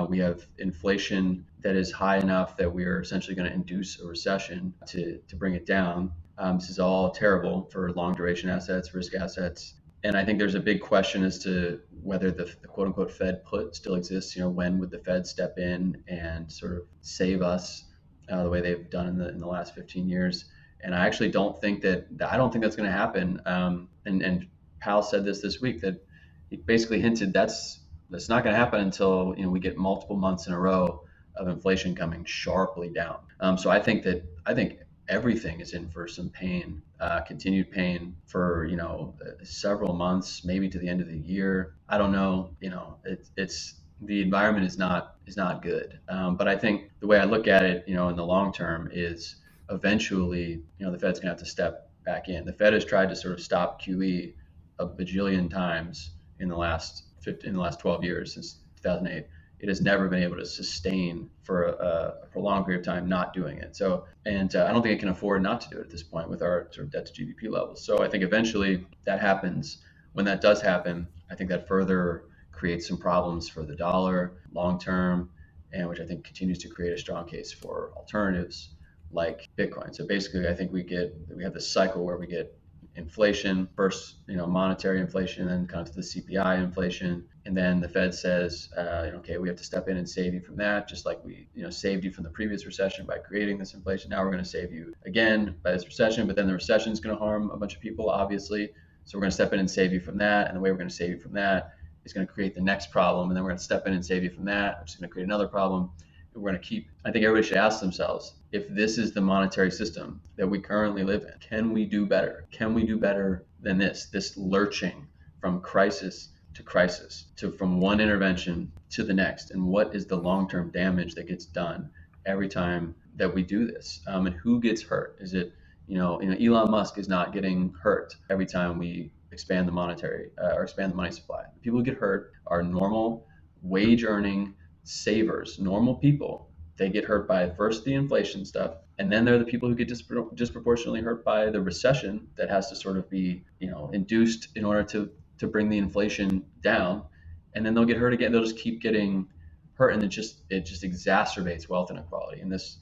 We have inflation that is high enough that we are essentially going to induce a recession to bring it down. This is all terrible for long duration assets, risk assets. And I think there's a big question as to whether the quote unquote Fed put still exists. When would the Fed step in and sort of save us the way they've done in the last 15 years? And I actually don't think I don't think that's going to happen. And Powell said this week, that he basically hinted that's not going to happen until we get multiple months in a row of inflation coming sharply down. So I think everything is in for some pain, continued pain for several months, maybe to the end of the year. I don't know. It's the environment is not good. But I think the way I look at it, in the long term, is eventually, the Fed's gonna have to step back in. The Fed has tried to sort of stop QE a bajillion times in the last 12 years since 2008. It has never been able to sustain for a prolonged period of time not doing it. So, and I don't think it can afford not to do it at this point with our sort of debt to GDP levels. So I think eventually that happens. When that does happen, I think that further creates some problems for the dollar long term, and which I think continues to create a strong case for alternatives like Bitcoin. So basically, I think we have this cycle where we get inflation first, monetary inflation, then kind of the CPI inflation, and then the Fed says, okay, we have to step in and save you from that, just like we, saved you from the previous recession by creating this inflation. Now we're going to save you again by this recession, but then the recession is going to harm a bunch of people, obviously. So we're going to step in and save you from that, and the way we're going to save you from that is going to create the next problem, and then we're going to step in and save you from that, which is going to create another problem. We're going to keep. I think everybody should ask themselves, if this is the monetary system that we currently live in, can we do better? Can we do better than this lurching from crisis to crisis, from one intervention to the next? And what is the long-term damage that gets done every time that we do this? And who gets hurt? Is it, Elon Musk is not getting hurt every time we expand the monetary or expand the money supply. The people who get hurt are normal wage earning savers, normal people. They get hurt by first the inflation stuff, and then they're the people who get disproportionately hurt by the recession that has to sort of be, induced in order to bring the inflation down. And then they'll get hurt again. They'll just keep getting hurt, and it just exacerbates wealth inequality. And this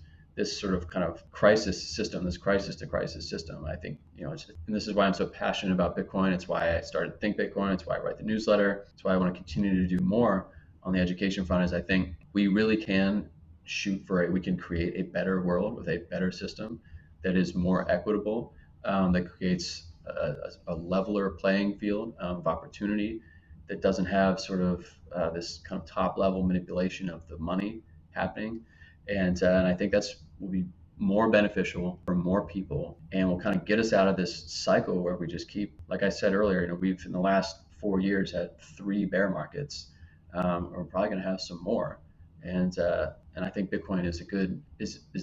sort of kind of crisis system, this crisis to crisis system, I think, and this is why I'm so passionate about Bitcoin. It's why I started Think Bitcoin. It's why I write the newsletter. It's why I want to continue to do more on the education front. Is I think we really can we can create a better world with a better system that is more equitable, that creates a leveler playing field of opportunity, that doesn't have sort of this kind of top level manipulation of the money happening. And I think will be more beneficial for more people, and will kind of get us out of this cycle where we just keep, like I said earlier, we've in the last 4 years had 3 bear markets. We're probably going to have some more, and I think Bitcoin is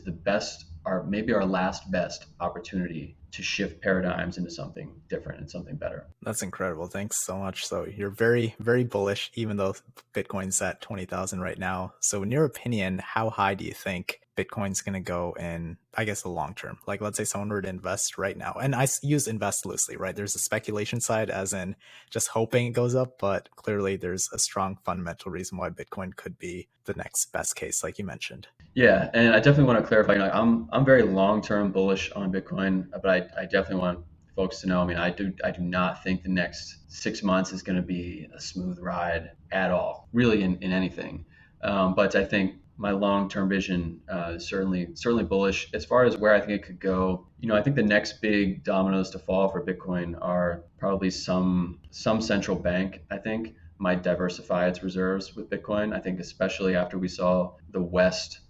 the best, maybe our last best opportunity to shift paradigms into something different and something better. That's incredible. Thanks so much. So you're very, very bullish, even though Bitcoin's at 20,000 right now. So in your opinion, how high do you think Bitcoin's going to go in, I guess, the long term? Like, let's say someone were to invest right now, and use invest loosely, right? There's a speculation side, as in just hoping it goes up, but clearly there's a strong fundamental reason why Bitcoin could be the next best case, like you mentioned. Yeah, and I definitely want to clarify. I'm very long term bullish on Bitcoin, but I definitely want folks to know. I mean, I do not think the next 6 months is going to be a smooth ride at all, really in anything. But I think my long term vision is certainly bullish. As far as where I think it could go, I think the next big dominoes to fall for Bitcoin are probably some central bank. I think might diversify its reserves with Bitcoin. I think especially after we saw the West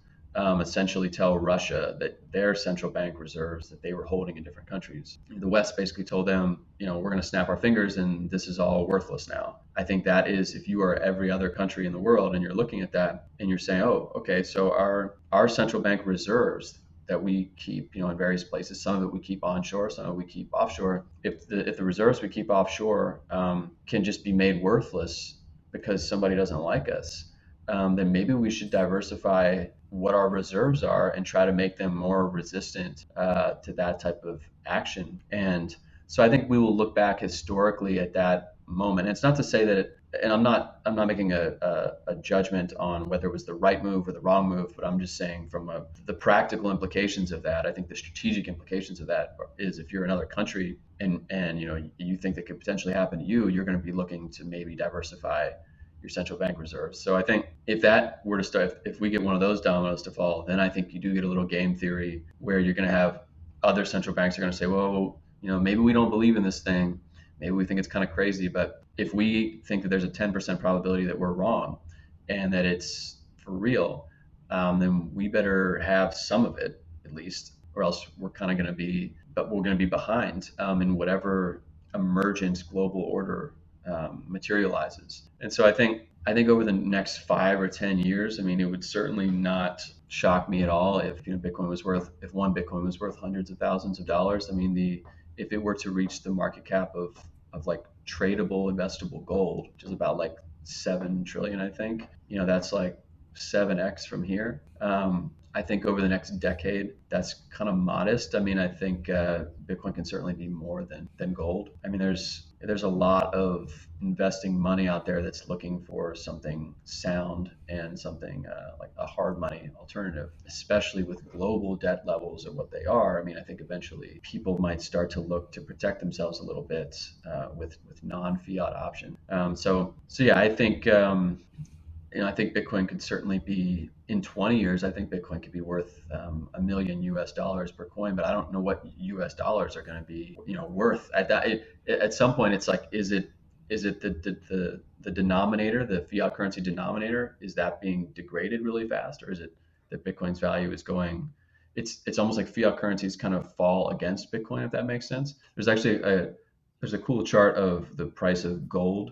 essentially tell Russia that their central bank reserves that they were holding in different countries. The West basically told them, we're going to snap our fingers and this is all worthless now. I think that is, if you are every other country in the world and you're looking at that and you're saying, oh, okay, so our central bank reserves that we keep, in various places, some of it we keep onshore, some of it we keep offshore. If the reserves we keep offshore can just be made worthless because somebody doesn't like us, then maybe we should diversify what our reserves are and try to make them more resistant to that type of action. And so I think we will look back historically at that moment. And it's not to say that and I'm not making a judgment on whether it was the right move or the wrong move, but I'm just saying from the practical implications of that. I think the strategic implications of that is, if you're another country and you think that could potentially happen to you, you're going to be looking to maybe diversify your central bank reserves. So I think if that were to start, if we get one of those dominoes to fall, then I think you do get a little game theory where you're going to have other central banks are going to say, well, maybe we don't believe in this thing. Maybe we think it's kind of crazy, but if we think that there's a 10% probability that we're wrong and that it's for real, then we better have some of it at least, or else we're kind of going to be, but we're going to be behind in whatever emergent global order materializes. And so I think over the next 5 or 10 years, I mean, it would certainly not shock me at all if if one Bitcoin was worth hundreds of thousands of dollars. I mean, if it were to reach the market cap of like tradable investable gold, which is about like 7 trillion, I think. That's like 7x from here. I think over the next decade, that's kind of modest. I mean, I think Bitcoin can certainly be more than gold. I mean, there's a lot of investing money out there that's looking for something sound and something like a hard money alternative, especially with global debt levels at what they are. I mean, I think eventually people might start to look to protect themselves a little bit with non-fiat options. So yeah, I think Bitcoin could certainly be, in 20 years, I think Bitcoin could be worth $1 million US per coin, but I don't know what US dollars are going to be, worth at that. At some point, it's like, is it the denominator, the fiat currency denominator, is that being degraded really fast, or is it that Bitcoin's value is going? It's almost like fiat currencies kind of fall against Bitcoin, if that makes sense. There's a cool chart of the price of gold.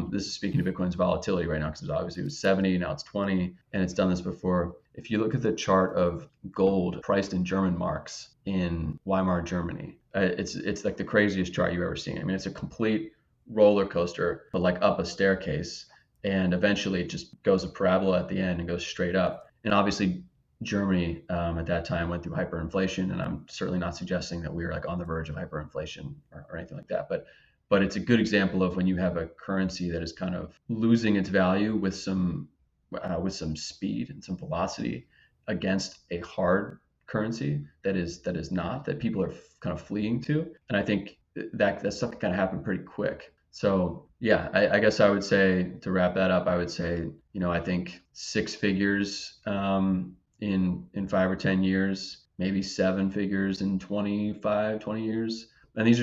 This is speaking to Bitcoin's volatility right now, because obviously it was 70, now it's 20, and it's done this before. If you look at the chart of gold priced in German marks in Weimar, Germany, it's like the craziest chart you've ever seen. I mean, it's a complete roller coaster, but like up a staircase, and eventually it just goes a parabola at the end and goes straight up. And obviously, Germany at that time went through hyperinflation, and I'm certainly not suggesting that we were like on the verge of hyperinflation or anything like that, but it's a good example of when you have a currency that is kind of losing its value with some speed and some velocity against a hard currency that is not, that people are kind of fleeing to. And I think that stuff kind of happened pretty quick. So yeah, I guess I would say, to wrap that up, I would say, I think six figures in 5 or 10 years, maybe seven figures in 20 years. And these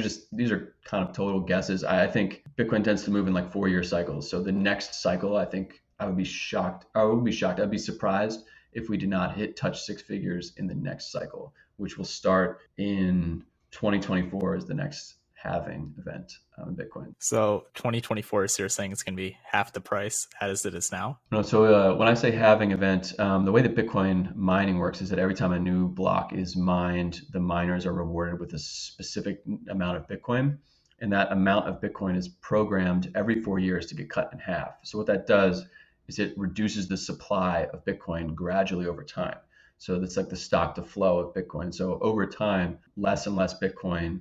are kind of total guesses. I think Bitcoin tends to move in like 4-year cycles. So the next cycle, I think I would be shocked. I'd be surprised if we did not touch six figures in the next cycle, which will start in 2024 as the next halving event in Bitcoin. So 2024, so you're saying it's going to be half the price as it is now? No, so when I say halving event, the way that Bitcoin mining works is that every time a new block is mined, the miners are rewarded with a specific amount of Bitcoin. And that amount of Bitcoin is programmed every 4 years to get cut in half. So what that does is it reduces the supply of Bitcoin gradually over time. So that's like the stock to flow of Bitcoin. So over time, less and less Bitcoin,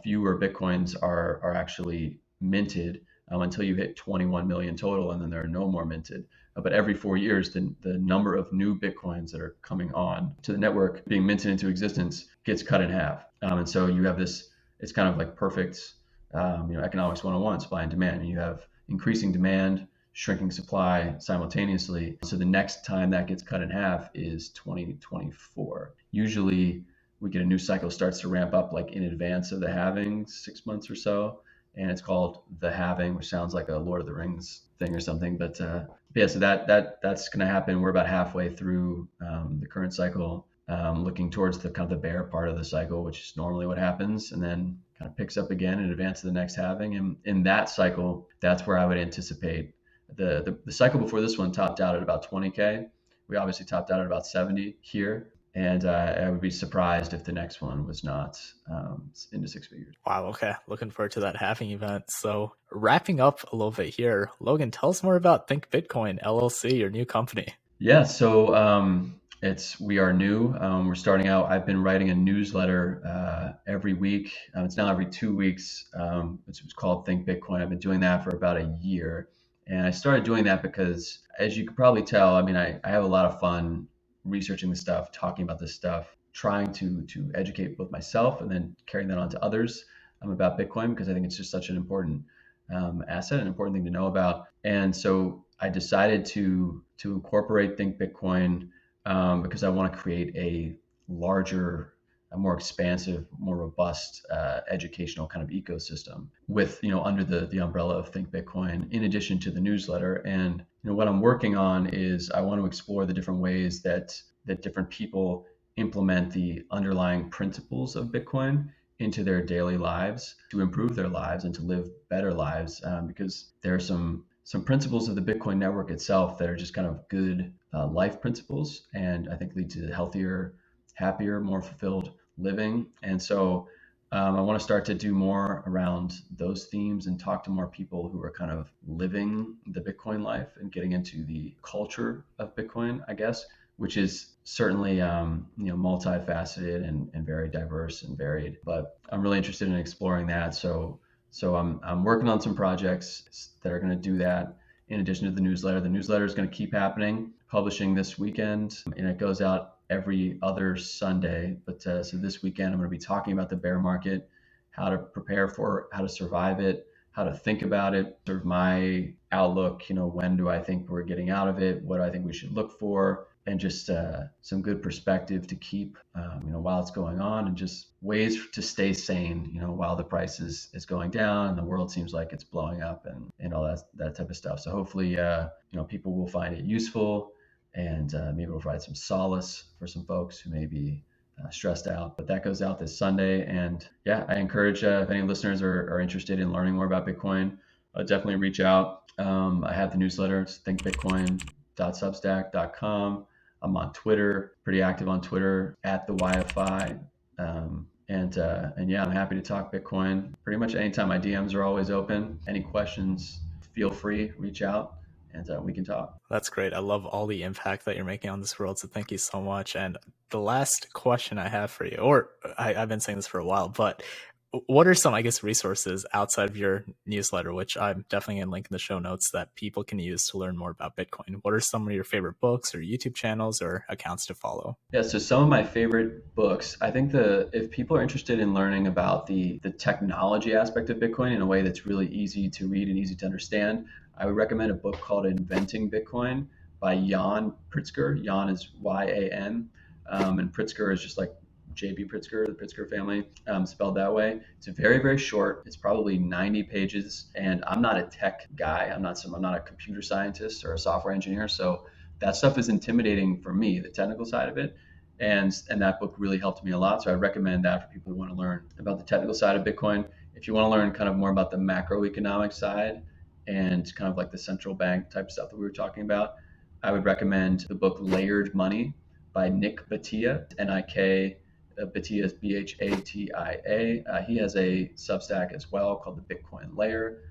fewer Bitcoins are actually minted until you hit 21 million total, and then there are no more minted. But every 4 years, the number of new Bitcoins that are coming on to the network being minted into existence gets cut in half. And so you have this, it's kind of like perfect, economics 101, supply and demand. And you have increasing demand, shrinking supply simultaneously. So the next time that gets cut in half is 2024. Usually we get a new cycle starts to ramp up like in advance of the halving, 6 months or so. And it's called the halving, which sounds like a Lord of the Rings thing or something. But yeah, so that's going to happen. We're about halfway through the current cycle, looking towards the kind of the bear part of the cycle, which is normally what happens, and then kind of picks up again in advance of the next halving. And in that cycle, that's where I would anticipate the cycle before this one topped out at about 20K. We obviously topped out at about 70 here. And I would be surprised if the next one was not into six figures. Wow, okay. Looking forward to that halving event. So, wrapping up a little bit here, Logan, tell us more about Think Bitcoin LLC, your new company. Yeah, so we are new. We're starting out. I've been writing a newsletter every week. It's now every 2 weeks. It's called Think Bitcoin. I've been doing that for about a year, and I started doing that because, as you could probably tell, I mean, I have a lot of fun researching this stuff, talking about this stuff, trying to educate both myself and then carrying that on to others about Bitcoin, because I think it's just such an important asset, an important thing to know about. And so I decided to incorporate Think Bitcoin because I want to create a larger, a more expansive, more robust educational kind of ecosystem with, under the umbrella of Think Bitcoin, in addition to the newsletter. And what I'm working on is I want to explore the different ways that different people implement the underlying principles of Bitcoin into their daily lives to improve their lives and to live better lives, because there are some principles of the Bitcoin network itself that are just kind of good life principles, and I think lead to healthier, happier, more fulfilled living. And so I want to start to do more around those themes and talk to more people who are kind of living the Bitcoin life and getting into the culture of Bitcoin, I guess, which is certainly multifaceted and very diverse and varied. But I'm really interested in exploring that. So I'm working on some projects that are going to do that. In addition to the newsletter is going to keep happening, publishing this weekend, and it goes out every other Sunday. But so this weekend, I'm going to be talking about the bear market, how to prepare for it, how to survive it, how to think about it, sort of my outlook. When do I think we're getting out of it? What do I think we should look for? And just some good perspective to keep, while it's going on, and just ways to stay sane, while the price is going down and the world seems like it's blowing up and all that type of stuff. So hopefully, people will find it useful, and maybe we'll provide some solace for some folks who may be stressed out. But that goes out this Sunday. And yeah, I encourage if any listeners are interested in learning more about Bitcoin, definitely reach out. I have the newsletter, it's thinkbitcoin.substack.com. I'm on Twitter, pretty active on Twitter at the YFI. And yeah, I'm happy to talk Bitcoin. Pretty much anytime. My DMs are always open. Any questions, feel free, reach out, and we can talk. That's great. I love all the impact that you're making on this world. So thank you so much. And the last question I have for you, or I've been saying this for a while, but what are some, I guess, resources outside of your newsletter, which I'm definitely going to link in the show notes, that people can use to learn more about Bitcoin? What are some of your favorite books or YouTube channels or accounts to follow? Yeah, so some of my favorite books, I think if people are interested in learning about the technology aspect of Bitcoin in a way that's really easy to read and easy to understand, I would recommend a book called Inventing Bitcoin by Jan Pritzker. Jan is Y-A-N, and Pritzker is just like J.B. Pritzker, the Pritzker family, spelled that way. It's very, very short. It's probably 90 pages, and I'm not a tech guy. I'm not a computer scientist or a software engineer, so that stuff is intimidating for me, the technical side of it. And that book really helped me a lot. So I recommend that for people who want to learn about the technical side of Bitcoin. If you want to learn kind of more about the macroeconomic side and kind of like the central bank type stuff that we were talking about, I would recommend the book Layered Money by Nick Batia, N-I-K, Batia is B-H-A-T-I-A. He has a Substack as well called the Bitcoin Layer.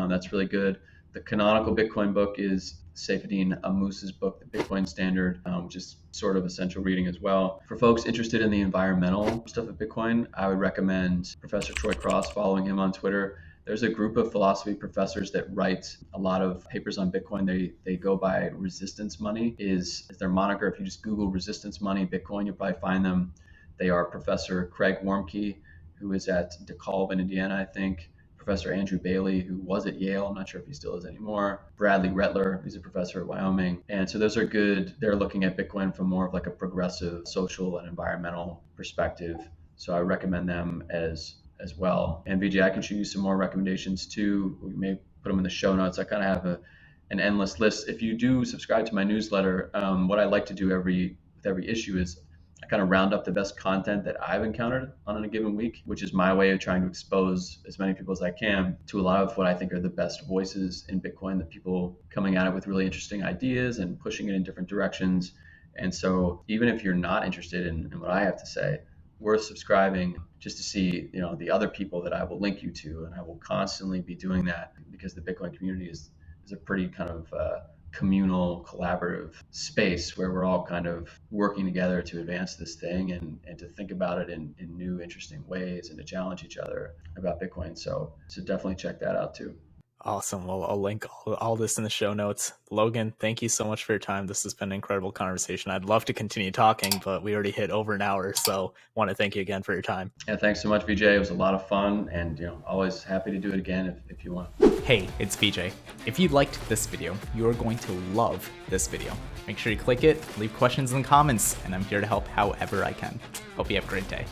That's really good. The canonical Bitcoin book is Saifedean Ammous's book, The Bitcoin Standard, which is sort of essential reading as well. For folks interested in the environmental stuff of Bitcoin, I would recommend Professor Troy Cross, following him on Twitter. There's a group of philosophy professors that write a lot of papers on Bitcoin. They go by resistance money is their moniker. If you just Google resistance money Bitcoin, you'll probably find them. They are Professor Craig Warmke, who is at DeKalb in Indiana, I think. Professor Andrew Bailey, who was at Yale. I'm not sure if he still is anymore. Bradley Rettler, who's a professor at Wyoming. And so those are good. They're looking at Bitcoin from more of like a progressive social and environmental perspective. So I recommend them as well. And VJ, I can show you some more recommendations too. We may put them in the show notes. I kind of have an endless list. If you do subscribe to my newsletter, what I like to do with every issue is I kind of round up the best content that I've encountered on a given week, which is my way of trying to expose as many people as I can to a lot of what I think are the best voices in Bitcoin, the people coming at it with really interesting ideas and pushing it in different directions. And so even if you're not interested in what I have to say, worth subscribing just to see, the other people that I will link you to. And I will constantly be doing that because the Bitcoin community is a pretty kind of communal, collaborative space where we're all kind of working together to advance this thing and to think about it in new, interesting ways and to challenge each other about Bitcoin. So definitely check that out too. Awesome. Well, I'll link all this in the show notes. Logan, thank you so much for your time. This has been an incredible conversation. I'd love to continue talking, but we already hit over an hour. So want to thank you again for your time. Yeah, thanks so much, VJ. It was a lot of fun, and always happy to do it again if you want. Hey, it's VJ. If you liked this video, you are going to love this video. Make sure you click it, leave questions in the comments, and I'm here to help however I can. Hope you have a great day.